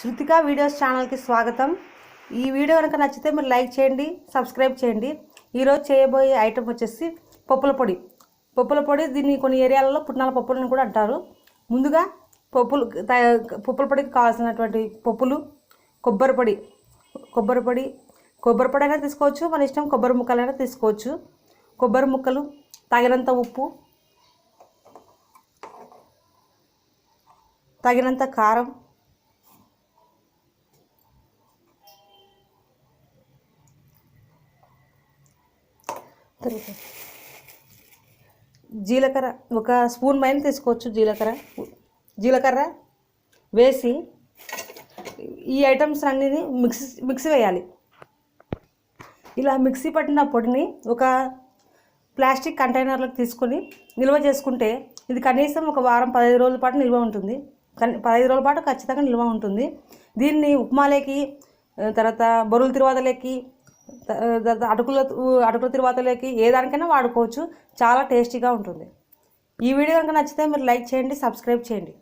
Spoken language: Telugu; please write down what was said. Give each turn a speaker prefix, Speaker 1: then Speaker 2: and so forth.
Speaker 1: శృతిక వీడియోస్ ఛానల్కి స్వాగతం. ఈ వీడియో కనుక నచ్చితే మీరు లైక్ చేయండి, సబ్స్క్రైబ్ చేయండి. ఈరోజు చేయబోయే ఐటెం వచ్చేసి పప్పుల పొడి. పప్పుల పొడి దీన్ని కొన్ని ఏరియాలలో పుట్నాల పప్పులను కూడా అంటారు. ముందుగా పప్పుల పొడికి కావాల్సినటువంటి పప్పులు, కొబ్బరి పొడి అయినా తీసుకోవచ్చు, మన ఇష్టం. కొబ్బరి ముక్కలైనా తీసుకోవచ్చు. కొబ్బరి ముక్కలు, తగినంత ఉప్పు, తగినంత కారం, జీలకర్ర ఒక స్పూన్ పైన తీసుకోవచ్చు. జీలకర్ర వేసి ఈ ఐటమ్స్ అన్నీ మిక్సీ వేయాలి. ఇలా మిక్సీ పట్టిన పొడిని ఒక ప్లాస్టిక్ కంటైనర్లోకి తీసుకొని నిల్వ చేసుకుంటే ఇది కనీసం ఒక వారం 15 రోజుల పాటు నిల్వ ఉంటుంది. 15 రోజుల పాటు ఖచ్చితంగా నిల్వ ఉంటుంది. దీన్ని ఉప్మాలోకి, తర్వాత బొరుల తిరువాతలోకి, అటుకుల తిరువాతలోకి ఏ దానికైనా వాడుకోవచ్చు. చాలా టేస్టీగా ఉంటుంది. ఈ వీడియో కనుక నచ్చితే మీరు లైక్ చేయండి, సబ్స్క్రైబ్ చేయండి.